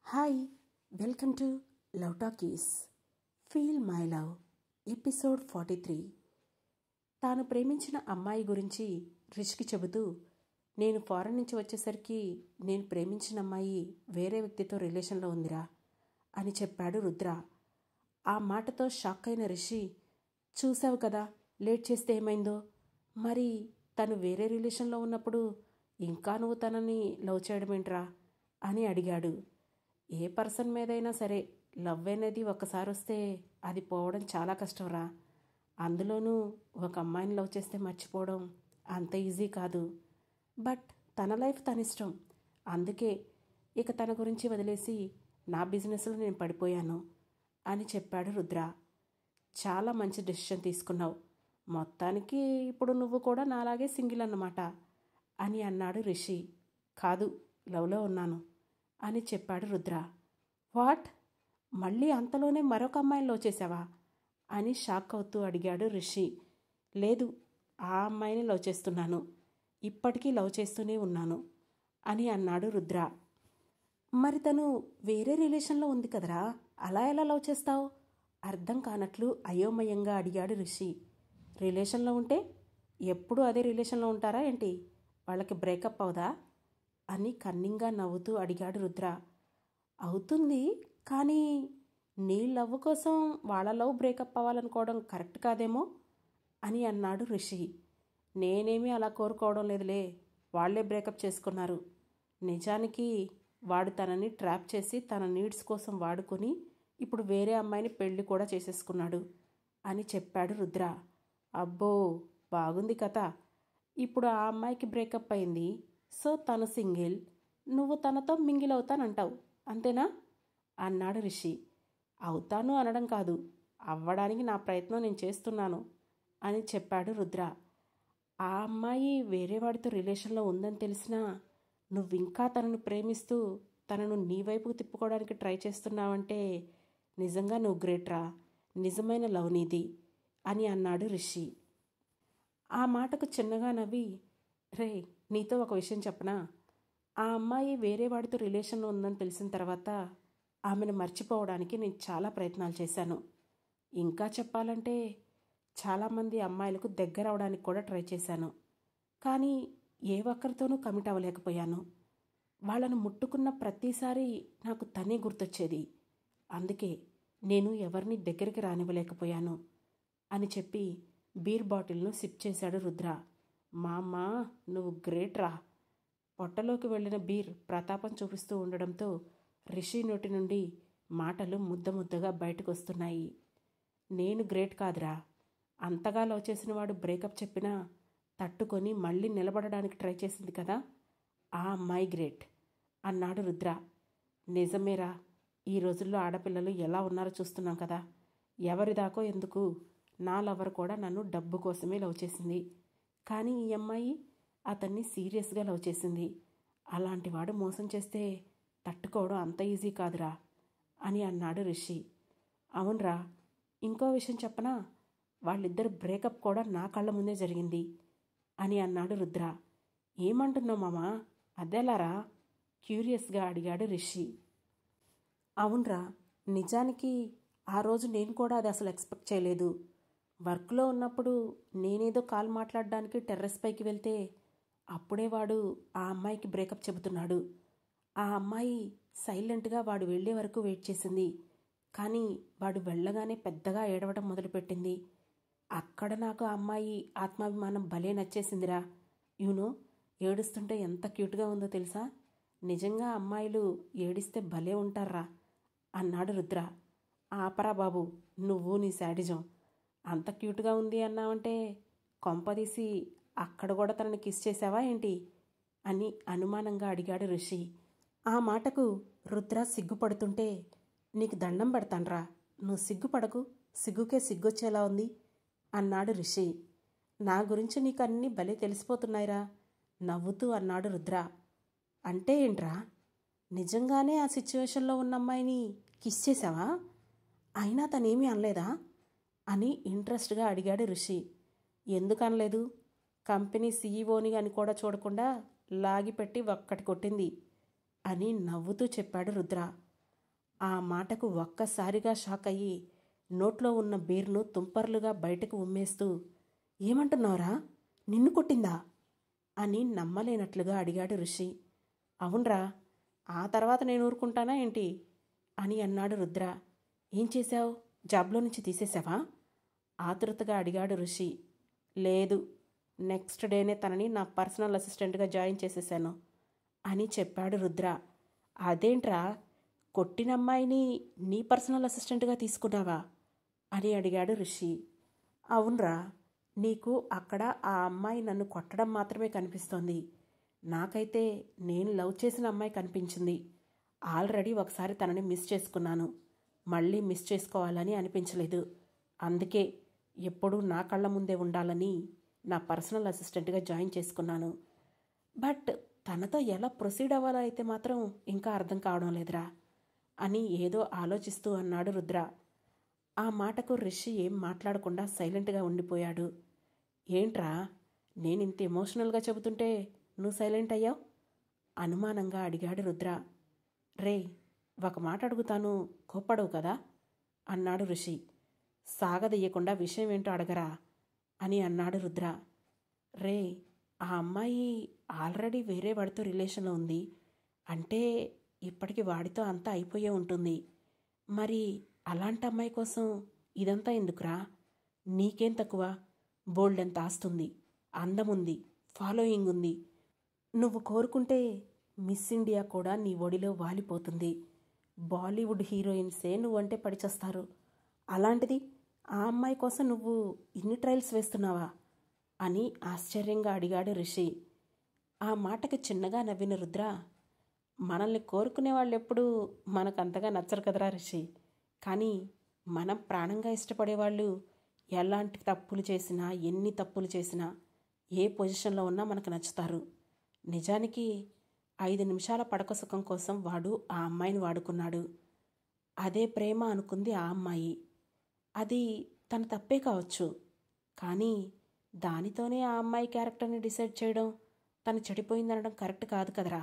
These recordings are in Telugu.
Hi, welcome to love talkies. Feel my love episode 43. తాను ప్రేమించిన అమ్మాయి గురించి రిషికి చెబుతూ, నేను ఫారెన్ నుంచి వచ్చేసరికి నేను ప్రేమించిన అమ్మాయి వేరే వ్యక్తితో రిలేషన్లో ఉందిరా అని చెప్పాడు రుద్ర. ఆ మాటతో షాక్ అయిన రిషి, చూసావు కదా లేట్ చేస్తే ఏమైందో, మరి తను వేరే రిలేషన్లో ఉన్నప్పుడు ఇంకా నువ్వు తనని లవ్ చేయడమేంట్రా అని అడిగాడు. ఏ పర్సన్ మీదైనా సరే లవ్ అనేది ఒకసారి వస్తే అది పోవడం చాలా కష్టంరా. అందులోనూ ఒక అమ్మాయిని లవ్ చేస్తే మర్చిపోవడం అంత ఈజీ కాదు. బట్ తన లైఫ్ తన ఇష్టం. అందుకే ఇక తన గురించి వదిలేసి నా బిజినెస్లో నేను పడిపోయాను అని చెప్పాడు రుద్ర. చాలా మంచి డెసిషన్ తీసుకున్నావు. మొత్తానికి ఇప్పుడు నువ్వు కూడా నాలాగే సింగిల్ అన్నమాట అని అన్నాడు రిషి. కాదు, లవ్లో ఉన్నాను అని చెప్పాడు రుద్ర. వాట్, మళ్ళీ అంతలోనే మరొక అమ్మాయిని లవ్ చేశావా అని షాక్ అవుతూ అడిగాడు రిషి. లేదు, ఆ అమ్మాయిని లవ్ చేస్తున్నాను, ఇప్పటికీ లవ్ చేస్తూనే ఉన్నాను అని అన్నాడు రుద్ర. మరి తను వేరే రిలేషన్లో ఉంది కదరా, అలా ఎలా లవ్ చేస్తావు అర్థం కానట్లు అయోమయంగా అడిగాడు రిషి. రిలేషన్లో ఉంటే ఎప్పుడూ అదే రిలేషన్లో ఉంటారా ఏంటి, వాళ్ళకి బ్రేకప్ అవుదా అని కన్నింగా నవ్వుతూ అడిగాడు రుద్ర. అవుతుంది, కానీ నీ లవ్ కోసం వాళ్ళ లవ్ బ్రేకప్ అవ్వాలనుకోవడం కరెక్ట్ కాదేమో అని అన్నాడు రిషి. నేనేమీ అలా కోరుకోవడం లేదులే, వాళ్లే బ్రేకప్ చేసుకున్నారు. నిజానికి వాడు తనని ట్రాప్ చేసి తన నీడ్స్ కోసం వాడుకొని ఇప్పుడు వేరే అమ్మాయిని పెళ్లి కూడా చేసేసుకున్నాడు అని చెప్పాడు రుద్ర. అబ్బో, బాగుంది కథ. ఇప్పుడు ఆ అమ్మాయికి బ్రేకప్ అయింది, సో తను సింగిల్, నువ్వు తనతో మింగిల్ అవుతానంటావు అంతేనా అన్నాడు రిషి. అవుతాను అనడం కాదు, అవ్వడానికి నా ప్రయత్నం నేను చేస్తున్నాను అని చెప్పాడు రుద్ర. ఆ అమ్మాయి వేరే వాడితో రిలేషన్లో ఉందని తెలిసినా నువ్వింకా తనను ప్రేమిస్తూ తనను నీ వైపుకు తిప్పుకోవడానికి ట్రై చేస్తున్నావంటే నిజంగా నువ్వు గ్రేట్రా, నిజమైన లవ్ నీది అని అన్నాడు రిషి. ఆ మాటకు చిన్నగా నవ్వి, రే నీతో ఒక విషయం చెప్పనా, ఆ అమ్మాయి వేరే వాడితో రిలేషన్లో ఉందని తెలిసిన తర్వాత ఆమెను మర్చిపోవడానికి నేను చాలా ప్రయత్నాలు చేశాను. ఇంకా చెప్పాలంటే చాలామంది అమ్మాయిలకు దగ్గర అవడానికి కూడా ట్రై చేశాను. కానీ ఏ ఒక్కరితోనూ కమిట్ అవ్వలేకపోయాను. వాళ్ళను ముట్టుకున్న ప్రతిసారి నాకు తనే గుర్తొచ్చేది. అందుకే నేను ఎవరిని దగ్గరికి రానివ్వలేకపోయాను అని చెప్పి బీర్ బాటిల్ను సిప్ చేశాడు రుద్ర. మా అమ్మ, నువ్వు గ్రేట్ రా. పొట్టలోకి వెళ్ళిన బీర్ ప్రతాపం చూపిస్తూ ఉండడంతో రిషి నోటి నుండి మాటలు ముద్ద ముద్దగా బయటకు వస్తున్నాయి. నేను గ్రేట్ కాదురా, అంతగా లవ్ చేసిన వాడు బ్రేకప్ చెప్పినా తట్టుకొని మళ్ళీ నిలబడడానికి ట్రై చేసింది కదా, ఆ అమ్మాయి గ్రేట్ అన్నాడు రుద్ర. నిజమేరా, ఈ రోజుల్లో ఆడపిల్లలు ఎలా ఉన్నారో చూస్తున్నాం కదా. ఎవరిదాకో ఎందుకు, నా లవర్ కూడా నన్ను డబ్బు కోసమే లవ్ చేసింది, కానీ ఈ అమ్మాయి అతన్ని సీరియస్గా లవ్ చేసింది. అలాంటి వాడు మోసం చేస్తే తట్టుకోవడం అంత ఈజీ కాదురా అని అన్నాడు రిషి. అవునరా, ఇంకో విషయం చెప్పనా, వాళ్ళిద్దరు బ్రేకప్ కూడా నా కళ్ళ ముందే జరిగింది అని అన్నాడు రుద్ర. ఏమంటున్నావు మామా, అదెలారా క్యూరియస్గా అడిగాడు రిషి. అవునరా, నిజానికి ఆ రోజు నేను కూడా అది అసలు ఎక్స్పెక్ట్ చేయలేదు. వర్క్లో ఉన్నప్పుడు నేనేదో కాల్ మాట్లాడడానికి టెర్రస్ పైకి వెళ్తే అప్పుడే వాడు ఆ అమ్మాయికి బ్రేకప్ చెబుతున్నాడు. ఆ అమ్మాయి సైలెంట్గా వాడు వెళ్లే వరకు వెయిట్ చేసింది. కానీ వాడు వెళ్ళగానే పెద్దగా ఏడవడం మొదలుపెట్టింది. అక్కడ నాకు ఆ అమ్మాయి ఆత్మాభిమానం భలే నచ్చేసిందిరా. యూనో, ఏడుస్తుంటే ఎంత క్యూట్గా ఉందో తెలుసా. నిజంగా అమ్మాయిలు ఏడిస్తే భలే ఉంటారా అన్నాడు రుద్ర. ఆపరా బాబు, నువ్వు నీ శాడిజం. అంత క్యూట్గా ఉంది అన్నావంటే కొంపదీసి అక్కడ కూడా తనని కిస్ చేశావా ఏంటి అని అనుమానంగా అడిగాడు రిషి. ఆ మాటకు రుద్ర సిగ్గుపడుతుంటే, నీకు దండం పెడతాన్రా, నువ్వు సిగ్గుపడకు, సిగ్గుకే సిగ్గొచ్చేలా ఉంది అన్నాడు రిషి. నా గురించి నీకు అన్నీ భలే తెలిసిపోతున్నాయిరా నవ్వుతూ అన్నాడు రుద్ర. అంటే ఏంట్రా, నిజంగానే ఆ సిచ్యువేషన్లో ఉన్న అమ్మాయిని కిస్ చేశావా, అయినా తనేమీ అనలేదా అని ఇంట్రెస్ట్గా అడిగాడు రిషి. ఎందుకు అనలేదు, కంపెనీ సీఈఓని అని కూడా చూడకుండా లాగిపెట్టి ఒక్కటి కొట్టింది అని నవ్వుతూ చెప్పాడు రుద్ర. ఆ మాటకు ఒక్కసారిగా షాక్ అయ్యి నోట్లో ఉన్న బీర్ను తుంపర్లుగా బయటకు ఉమ్మేస్తూ, ఏమంటున్నావురా? నిన్ను కొట్టిందా అని నమ్మలేనట్లుగా అడిగాడు ఋషి. అవునరా, ఆ తర్వాత నేను ఊరుకుంటానా ఏంటి అని అన్నాడు రుద్ర. ఏం చేశావు? జాబ్లో నుంచి తీసేశావా ఆతృతగా అడిగాడు ఋషి. లేదు, నెక్స్ట్ డేనే తనని నా పర్సనల్ అసిస్టెంట్గా జాయిన్ చేసేశాను అని చెప్పాడు రుద్ర. అదేంట్రా, కొట్టిన అమ్మాయిని నీ పర్సనల్ అసిస్టెంట్గా తీసుకున్నావా అని అడిగాడు ఋషి. అవునరా, నీకు అక్కడ ఆ అమ్మాయి నన్ను కొట్టడం మాత్రమే కనిపిస్తోంది. నాకైతే నేను లవ్ చేసిన అమ్మాయి కనిపించింది. ఆల్రెడీ ఒకసారి తనని మిస్ చేసుకున్నాను. మళ్ళీ మిస్ చేసుకోవాలని అనిపించలేదు. అందుకే ఎప్పుడూ నా కళ్ళ ముందే ఉండాలని నా పర్సనల్ అసిస్టెంట్గా జాయిన్ చేసుకున్నాను. బట్ తనతో ఎలా ప్రొసీడ్ అవ్వాలో అయితే మాత్రం ఇంకా అర్థం కావడం లేదురా అని ఏదో ఆలోచిస్తూ అన్నాడు రుద్ర. ఆ మాటకు రిషి ఏం మాట్లాడకుండా సైలెంట్గా ఉండిపోయాడు. ఏంట్రా, నేను ఇంత ఎమోషనల్గా చెబుతుంటే నువ్వు సైలెంట్ అయ్యావు అనుమానంగా అడిగాడు రుద్ర. రే, ఒక మాట అడుగుతాను, కోప్పడవు కదా అన్నాడు ఋషి. సాగదీయకుండా విషయం ఏంటో అడగరా అని అన్నాడు రుద్ర. రే, ఆ అమ్మాయి ఆల్రెడీ వేరే వాడితో రిలేషన్లో ఉంది. అంటే ఇప్పటికి వాడితో అంతా అయిపోయే ఉంటుంది. మరి అలాంటి అమ్మాయి కోసం ఇదంతా ఎందుకురా? నీకేం తక్కువ? బోల్డెంత ఆస్తుంది, అందముంది, ఫాలోయింగ్ ఉంది. నువ్వు కోరుకుంటే మిస్ ఇండియా కూడా నీ ఒడిలో వాలిపోతుంది. బాలీవుడ్ హీరోయిన్సే నువ్వంటే పడిచేస్తారు. అలాంటిది ఆ అమ్మాయి కోసం నువ్వు ఇన్ని ట్రయల్స్ వేస్తున్నావా అని ఆశ్చర్యంగా అడిగాడు రిషి. ఆ మాటకి చిన్నగా నవ్విన రుద్ర, మనల్ని కోరుకునే వాళ్ళు ఎప్పుడూ మనకంతగా నచ్చరు కదరా రిషి. కానీ మనం ప్రాణంగా ఇష్టపడేవాళ్ళు ఎలాంటి తప్పులు చేసినా, ఎన్ని తప్పులు చేసినా, ఏ పొజిషన్లో ఉన్నా మనకు నచ్చుతారు. నిజానికి 5 నిమిషాల పడక సుఖం కోసం వాడు ఆ అమ్మాయిని వాడుకున్నాడు. అదే ప్రేమ అనుకుంది ఆ అమ్మాయి. అది తన తప్పే కావచ్చు. కానీ దానితోనే ఆ అమ్మాయి క్యారెక్టర్ని డిసైడ్ చేయడం, తను చెడిపోయిందనడం కరెక్ట్ కాదు కదరా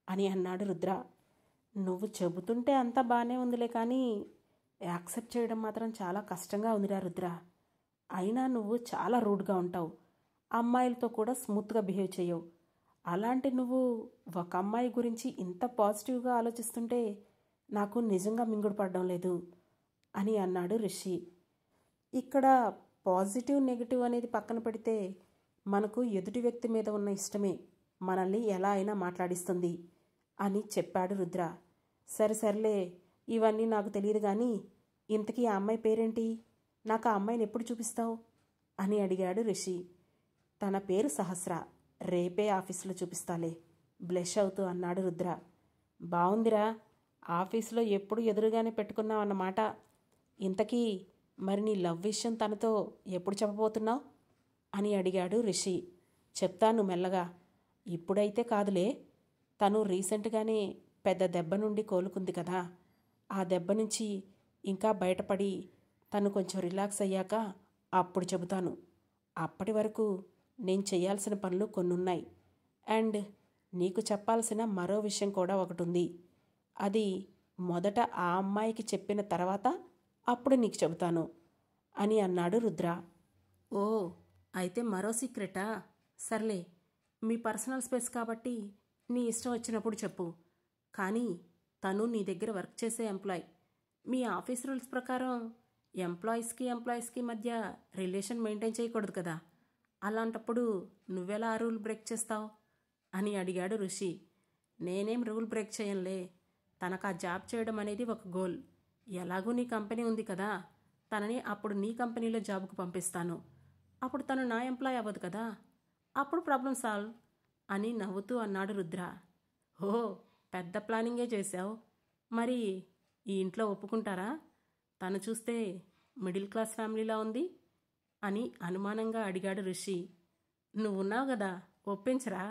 అని అన్నాడు రుద్ర. నువ్వు చెబుతుంటే అంతా బాగానే ఉందిలే, కానీ యాక్సెప్ట్ చేయడం మాత్రం చాలా కష్టంగా ఉందిరా రుద్ర. అయినా నువ్వు చాలా రూడ్గా ఉంటావు. అమ్మాయిలతో కూడా స్మూత్గా బిహేవ్ చేయవు. అలాంటి నువ్వు ఒక అమ్మాయి గురించి ఇంత పాజిటివ్గా ఆలోచిస్తుంటే నాకు నిజంగా మింగుడు పడడం లేదు అని అన్నాడు రిషి. ఇక్కడ పాజిటివ్ నెగిటివ్ అనేది పక్కన పెడితే మనకు ఎదుటి వ్యక్తి మీద ఉన్న ఇష్టమే మనల్ని ఎలా అయినా మాట్లాడిస్తుంది అని చెప్పాడు రుద్ర. సరేలే, ఇవన్నీ నాకు తెలియదు, కానీ ఇంతకీ ఆ అమ్మాయి పేరేంటి? నాకు ఆ అమ్మాయిని ఎప్పుడు చూపిస్తావు అని అడిగాడు రిషి. తన పేరు సహస్ర, రేపే ఆఫీసులో చూపిస్తాలే బ్లెష్ అవుతూ అన్నాడు రుద్ర. బావుందిరా, ఆఫీసులో ఎప్పుడు ఎదురుగానే పెట్టుకున్నావు అన్నమాట. ఇంతకీ మరి నీ లవ్ విషయం తనతో ఎప్పుడు చెప్పబోతున్నావు అని అడిగాడు రిషి. చెప్తాను మెల్లగా, ఇప్పుడైతే కాదులే. తను రీసెంట్గానే పెద్ద దెబ్బ నుండి కోలుకుంది కదా, ఆ దెబ్బ నుంచి ఇంకా బయటపడి తను కొంచెం రిలాక్స్ అయ్యాక అప్పుడు చెబుతాను. అప్పటి వరకు నేను చేయాల్సిన పనులు కొన్నున్నాయి. అండ్ నీకు చెప్పాల్సిన మరో విషయం కూడా ఒకటి ఉంది. అది మొదట ఆ అమ్మాయికి చెప్పిన తర్వాత అప్పుడు నీకు చెబుతాను అని అన్నాడు రుద్ర. ఓ, అయితే మరో సీక్రెటా? సర్లే, మీ పర్సనల్ స్పేస్ కాబట్టి నీ ఇష్టం వచ్చినప్పుడు చెప్పు. కానీ తను నీ దగ్గర వర్క్ చేసే ఎంప్లాయ్. మీ ఆఫీస్ రూల్స్ ప్రకారం ఎంప్లాయీస్కి మధ్య రిలేషన్ మెయింటైన్ చేయకూడదు కదా. అలాంటప్పుడు నువ్వెలా ఆ రూల్ బ్రేక్ చేస్తావు అని అడిగాడు ఋషి. నేనేం రూల్ బ్రేక్ చేయంలే. తనకు ఆ జాబ్ చేయడం అనేది ఒక గోల్. ఎలాగూ నీ కంపెనీ ఉంది కదా, తనని అప్పుడు నీ కంపెనీలో జాబ్కు పంపిస్తాను. అప్పుడు తను నా ఎంప్లాయ్ అవ్వదు కదా, అప్పుడు ప్రాబ్లం సాల్వ్ అని నవ్వుతూ అన్నాడు రుద్ర. ఓ, పెద్ద ప్లానింగే చేశావు. మరి ఈ ఇంట్లో ఒప్పుకుంటారా? తను చూస్తే మిడిల్ క్లాస్ ఫ్యామిలీలా ఉంది అని అనుమానంగా అడిగాడు ఋషి. నువ్వున్నావు కదా, ఒప్పించరా?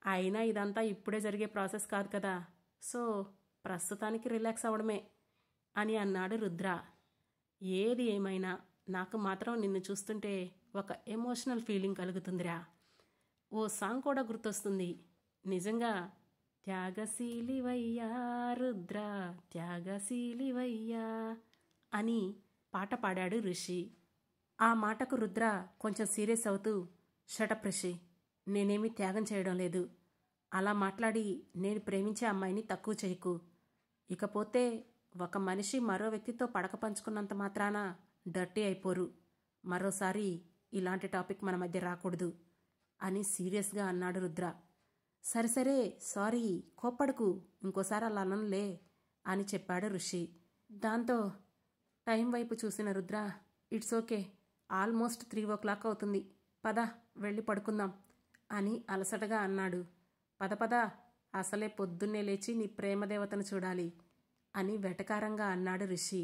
అయినా ఇదంతా ఇప్పుడే జరిగే ప్రాసెస్ కాదు కదా, సో ప్రస్తుతానికి రిలాక్స్ అవ్వడమే అని అన్నాడు రుద్ర. ఏది ఏమైనా నాకు మాత్రం నిన్ను చూస్తుంటే ఒక ఎమోషనల్ ఫీలింగ్ కలుగుతుందిరా. ఓ సాంగ్ కూడా గుర్తొస్తుంది. నిజంగా త్యాగశీలివయ్యా రుద్ర త్యాగశీలివయ్యా అని పాట పాడాడు రిషి. ఆ మాటకు రుద్ర కొంచెం సీరియస్ అవుతూ, షటప్ రిషి, నేనేమీ త్యాగం చేయడం లేదు. అలా మాట్లాడి నేను ప్రేమించే అమ్మాయిని తక్కువ చేయకు. ఇకపోతే ఒక మనిషి మరో వ్యక్తితో పడక పంచుకున్నంత మాత్రాన డర్టీ అయిపోరు. మరోసారి ఇలాంటి టాపిక్ మన మధ్య రాకూడదు అని సీరియస్గా అన్నాడు రుద్ర. సరే సారీ, కోప్పడకు, ఇంకోసారి అలా అననులే అని చెప్పాడు ఋషి. దాంతో టైం వైపు చూసిన రుద్ర, ఇట్స్ ఓకే, ఆల్మోస్ట్ 3 అవుతుంది, పద వెళ్ళి పడుకుందాం అని అలసటగా అన్నాడు. పద అసలే పొద్దున్నే లేచి నీ ప్రేమదేవతను చూడాలి అని వెటకారంగా అన్నాడు రిషి.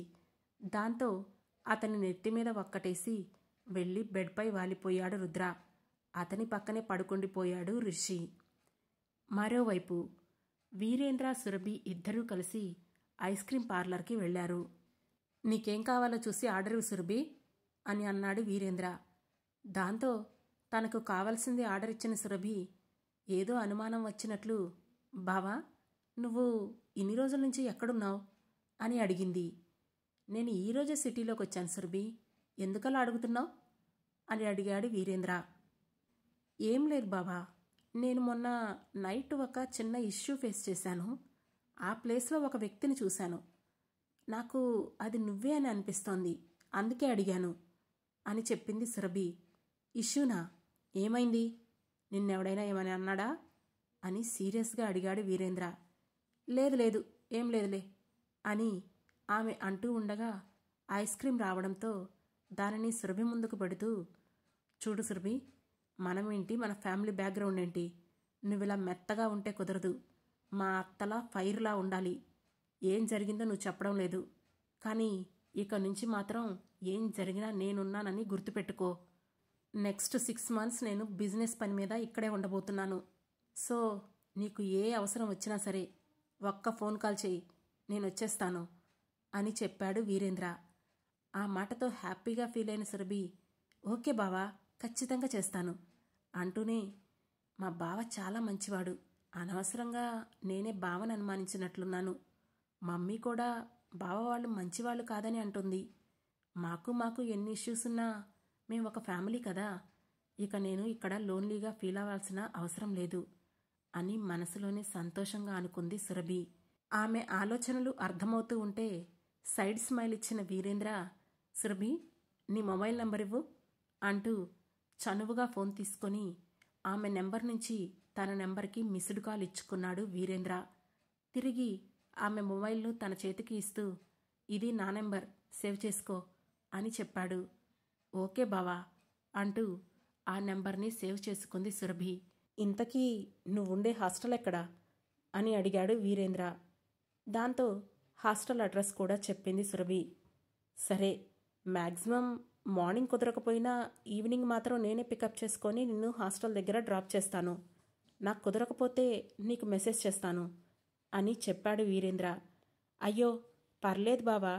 దాంతో అతని నెత్తిమీద ఒక్కటేసి వెళ్ళి బెడ్పై వాలిపోయాడు రుద్ర. అతని పక్కనే పడుకుండిపోయాడు రిషి. మరోవైపు వీరేంద్ర, సురభి ఇద్దరూ కలిసి ఐస్ క్రీం పార్లర్కి వెళ్లారు. నీకేం కావాలో చూసి ఆర్డర్ ఇవ్వు సురభి అని అన్నాడు వీరేంద్ర. దాంతో తనకు కావలసింది ఆర్డర్ ఇచ్చిన సురభి ఏదో అనుమానం వచ్చినట్లు, బావా నువ్వు ఇన్ని రోజుల నుంచి ఎక్కడున్నావు అని అడిగింది. నేను ఈరోజే సిటీలోకి వచ్చాను సురభి, ఎందుకలా అడుగుతున్నావు అని అడిగాడు వీరేంద్ర. ఏం లేదు బావా, నేను మొన్న నైట్ ఒక చిన్న ఇష్యూ ఫేస్ చేశాను. ఆ ప్లేస్లో ఒక వ్యక్తిని చూశాను. నాకు అది నువ్వే అని అనిపిస్తోంది, అందుకే అడిగాను అని చెప్పింది సురభి. ఇష్యూనా? ఏమైంది? నిన్నెవడైనా ఏమని అన్నాడా అని సీరియస్గా అడిగాడు వీరేంద్ర. లేదు ఏం లేదులే అని ఆమె అంటూ ఉండగా ఐస్ క్రీం రావడంతో దానిని సురభి ముందుకు పెడుతూ, చూడు సురభి, మనమేంటి, మన ఫ్యామిలీ బ్యాక్గ్రౌండ్ ఏంటి, నువ్విలా మెత్తగా ఉంటే కుదరదు. మా అత్తలా ఫైర్లా ఉండాలి. ఏం జరిగిందో నువ్వు చెప్పడం లేదు, కానీ ఇక నుంచి మాత్రం ఏం జరిగినా నేనున్నానని గుర్తుపెట్టుకో. నెక్స్ట్ 6 months నేను బిజినెస్ పని మీద ఇక్కడే ఉండబోతున్నాను. సో నీకు ఏ అవసరం వచ్చినా సరే ఒక్క ఫోన్ కాల్ చేయి, నేను వచ్చేస్తాను అని చెప్పాడు వీరేంద్ర. ఆ మాటతో హ్యాపీగా ఫీల్ అయిన సురభి, ఓకే బావా, ఖచ్చితంగా చేస్తాను అంటూనే, మా బావ చాలా మంచివాడు, అనవసరంగా నేనే బావని అనుమానించినట్లున్నాను. మమ్మీ కూడా బావ వాళ్ళు మంచివాళ్ళు కాదని అంటుంది. మాకు ఎన్ని ఇష్యూస్ ఉన్నా మేము ఒక ఫ్యామిలీ కదా, ఇక నేను ఇక్కడ లోన్లీగా ఫీల్ అవ్వాల్సిన అవసరం లేదు అని మనసులోనే సంతోషంగా అనుకుంది సురభి. ఆమె ఆలోచనలు అర్థమవుతూ ఉంటే సైడ్ స్మైల్ ఇచ్చిన వీరేంద్ర, సురభి నీ మొబైల్ నంబర్ ఇవ్వు అంటూ చనువుగా ఫోన్ తీసుకొని ఆమె నెంబర్ నుంచి తన నెంబర్కి మిస్డ్ కాల్ ఇచ్చుకున్నాడు వీరేంద్ర. తిరిగి ఆమె మొబైల్ను తన చేతికి ఇస్తూ, ఇది నా నెంబర్, సేవ్ చేసుకో అని చెప్పాడు. ఓకే బావా అంటూ ఆ నెంబర్ని సేవ్ చేసుకుంది సురభి. ఇంతకీ నువ్వుండే హాస్టల్ ఎక్కడా అని అడిగాడు వీరేంద్ర. దాంతో హాస్టల్ అడ్రస్ కూడా చెప్పింది సురభి. సరే, మ్యాక్సిమం మార్నింగ్ కుదరకపోయినా ఈవినింగ్ మాత్రం నేనే పికప్ చేసుకొని నిన్ను హాస్టల్ దగ్గర డ్రాప్ చేస్తాను. నాకు కుదరకపోతే నీకు మెసేజ్ చేస్తాను అని చెప్పాడు వీరేంద్ర. అయ్యో పర్లేదు బావా,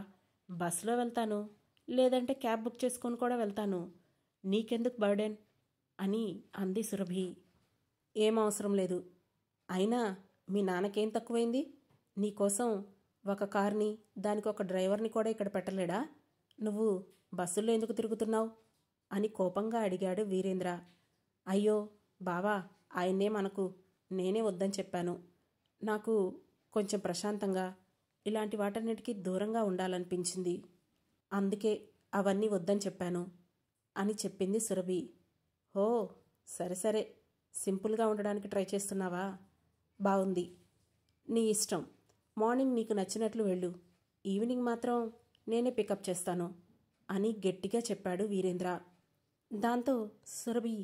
బస్సులో వెళ్తాను, లేదంటే క్యాబ్ బుక్ చేసుకొని కూడా వెళ్తాను, నీకెందుకు బర్డెన్ అని అంది సురభి. ఏం అవసరం లేదు, అయినా మీ నాన్నకేం తక్కువైంది, నీకోసం ఒక కార్ని, దానికి ఒక డ్రైవర్ని కూడా ఇక్కడ పెట్టలేడా, నువ్వు బస్సుల్లో ఎందుకు తిరుగుతున్నావు అని కోపంగా అడిగాడు వీరేంద్ర. అయ్యో బావా, ఆయన్నేమనకు, నేనే వద్దని చెప్పాను. నాకు కొంచెం ప్రశాంతంగా ఇలాంటి వాటన్నిటికీ దూరంగా ఉండాలనిపించింది, అందుకే అవన్నీ వద్దని చెప్పాను అని చెప్పింది సురభి. ఓ సరే, సింపుల్గా ఉండడానికి ట్రై చేస్తున్నావా, బాగుంది, నీ ఇష్టం, మార్నింగ్ నీకు నచ్చినట్లు వెళ్ళు, ఈవినింగ్ మాత్రం నేనే పికప్ చేస్తాను అని గట్టిగా చెప్పాడు వీరేంద్ర. దాంతో సురభి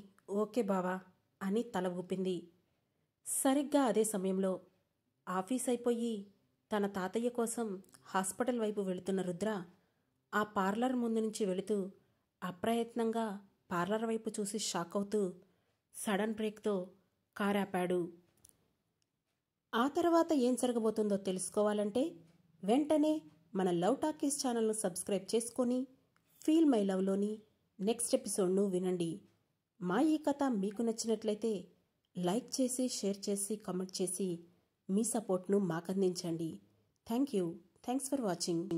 ఓకే బావా అని తల ఊపింది. సరిగ్గా అదే సమయంలో ఆఫీస్ అయిపోయి తన తాతయ్య కోసం హాస్పిటల్ వైపు వెళుతున్న రుద్ర ఆ పార్లర్ ముందు నుంచి వెళుతూ అప్రయత్నంగా పార్లర్ వైపు చూసి షాక్ అవుతూ సడన్ బ్రేక్తో కారు ఆపాడు. ఆ తర్వాత ఏం జరగబోతుందో తెలుసుకోవాలంటే వెంటనే మన లవ్ టాకీస్ ఛానల్ను సబ్స్క్రైబ్ చేసుకొని ఫీల్ మై లవ్లోని నెక్స్ట్ ఎపిసోడ్ను వినండి. మా ఈ కథ మీకు నచ్చినట్లయితే లైక్ చేసి, షేర్ చేసి, కామెంట్ చేసి మీ సపోర్ట్ను మాకందించండి. Thanks for watching.